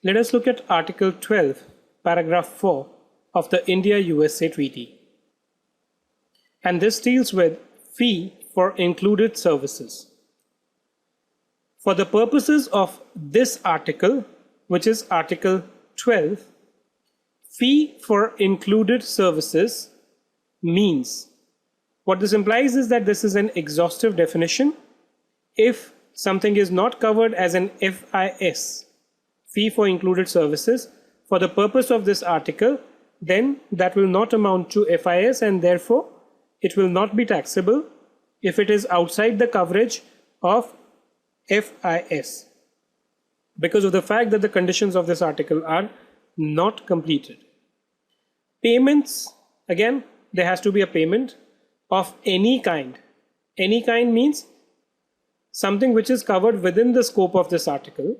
Let us look at Article 12, Paragraph 4 of the India-USA Treaty. And this deals with fee for included services. For the purposes of this article, which is Article 12, fee for included services means, what this implies is that this is an exhaustive definition. If something is not covered as an FIS, fee for included services, for the purpose of this article, then that will not amount to FIS, and therefore it will not be taxable if it is outside the coverage of FIS, because of the fact that the conditions of this article are not completed. Payments, again, there has to be a payment of any kind. Any kind means something which is covered within the scope of this article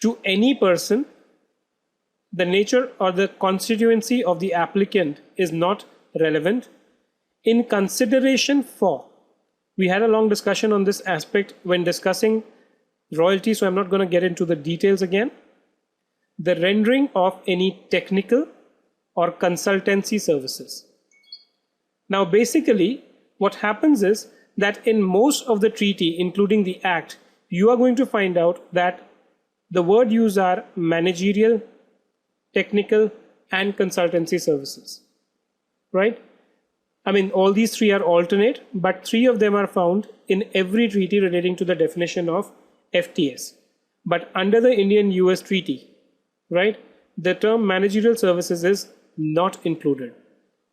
to any person. The nature or the constituency of the applicant is not relevant. In consideration for, we had a long discussion on this aspect when discussing royalty, so I'm not going to get into the details again. The rendering of any technical or consultancy services. Now basically what happens is that in most of the treaty, including the act, you are going to find out that the word used are managerial, technical and consultancy services, right? I mean, all these three are alternate, but three of them are found in every treaty relating to the definition of FTS. But under the Indian-US treaty, right, the term managerial services is not included,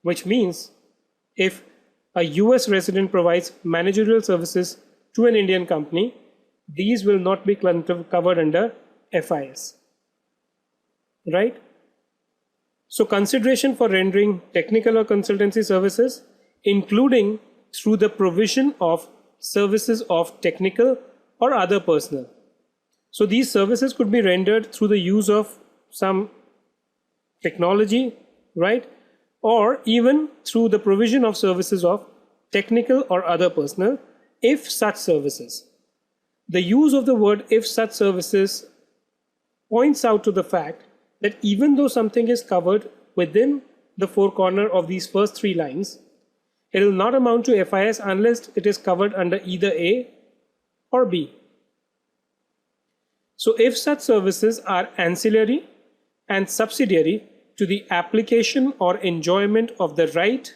which means if a US resident provides managerial services to an Indian company, these will not be covered under FIS, right? So consideration for rendering technical or consultancy services, including through the provision of services of technical or other personnel. So these services could be rendered through the use of some technology, right? Or even through the provision of services of technical or other personnel, if such services. The use of the word if such services points out to the fact that even though something is covered within the four corners of these first three lines, it will not amount to FIS unless it is covered under either A or B. So if such services are ancillary and subsidiary to the application or enjoyment of the right,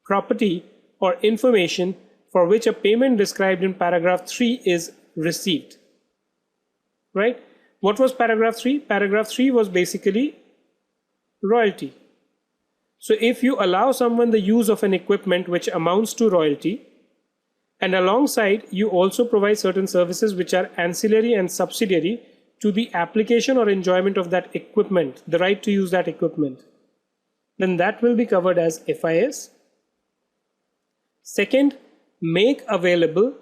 property or information for which a payment described in paragraph 3 is received, right? What was paragraph 3? Paragraph 3 was basically royalty. So if you allow someone the use of an equipment which amounts to royalty, and alongside you also provide certain services which are ancillary and subsidiary to the application or enjoyment of that equipment, the right to use that equipment, then that will be covered as FIS. Second, make available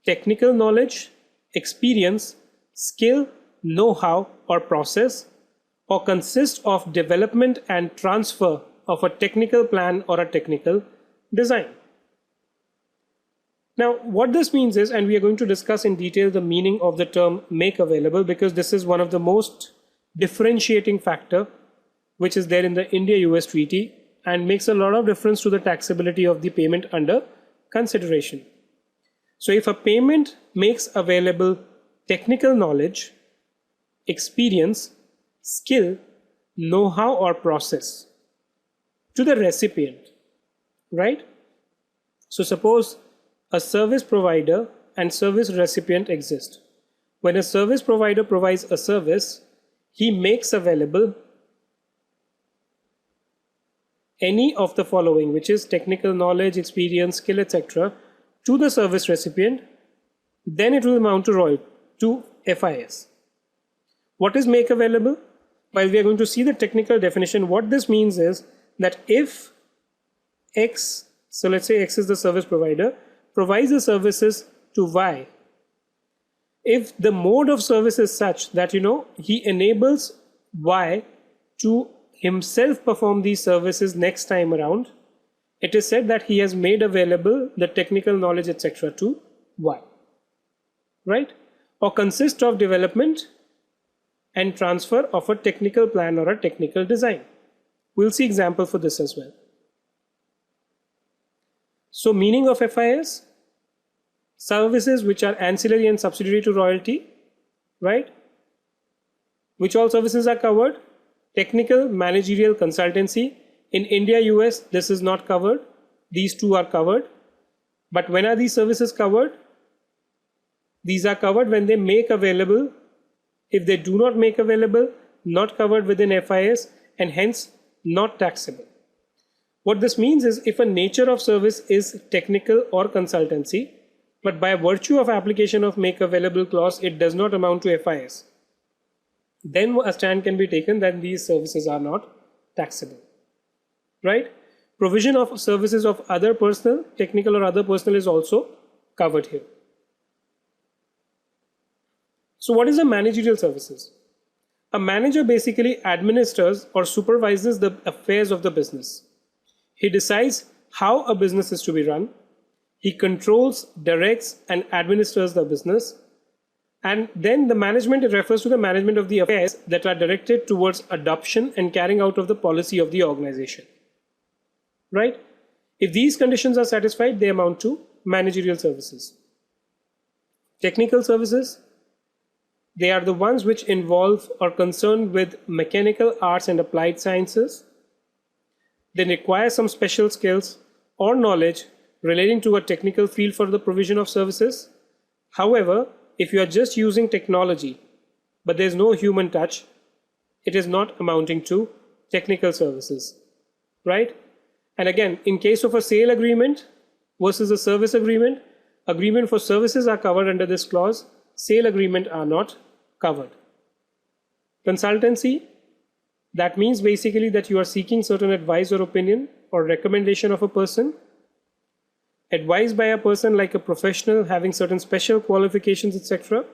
technical knowledge, experience, skill, know-how or process, or consist of development and transfer of a technical plan or a technical design. Now what this means is, and we are going to discuss in detail the meaning of the term make available, because this is one of the most differentiating factor which is there in the India-US treaty and makes a lot of difference to the taxability of the payment under consideration. So if a payment makes available technical knowledge, experience, skill, know-how or process to the recipient, right? So suppose a service provider and service recipient exist. When a service provider provides a service, he makes available any of the following, which is technical knowledge, experience, skill, etc., to the service recipient, then it will amount to FIS. What is make available? While we are going to see the technical definition, what this means is that if X, so let's say X is the service provider, provides the services to Y, if the mode of service is such that he enables Y to himself perform these services next time around, it is said that he has made available the technical knowledge etc. to Y, right? Or consist of development and transfer of a technical plan or a technical design. We'll see example for this as well. So meaning of FIS, services which are ancillary and subsidiary to royalty, right? Which all services are covered? Technical, managerial, consultancy. In India, US, this is not covered. These two are covered. But when are these services covered? These are covered when they make available. If they do not make available, not covered within FIS and hence not taxable. What this means is if a nature of service is technical or consultancy, but by virtue of application of make available clause, it does not amount to FIS, then a stand can be taken that these services are not taxable, right? Provision of services of other personnel, technical or other personnel, is also covered here. So what is a managerial services? A manager basically administers or supervises the affairs of the business. He decides how a business is to be run. He controls, directs, and administers the business. And then the management refers to the management of the affairs that are directed towards adoption and carrying out of the policy of the organization. Right? If these conditions are satisfied, they amount to managerial services. Technical services, they are the ones which involve or concern with mechanical arts and applied sciences. They require some special skills or knowledge relating to a technical field for the provision of services. However, if you are just using technology, but there's no human touch, it is not amounting to technical services, right? And again, in case of a sale agreement versus a service agreement, agreement for services are covered under this clause, sale agreement are not covered. Consultancy, that means basically that you are seeking certain advice or opinion or recommendation of a person. Advised by a person like a professional having certain special qualifications, etc.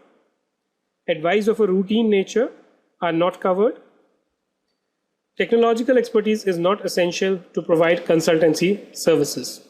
Advice of a routine nature are not covered. Technological expertise is not essential to provide consultancy services.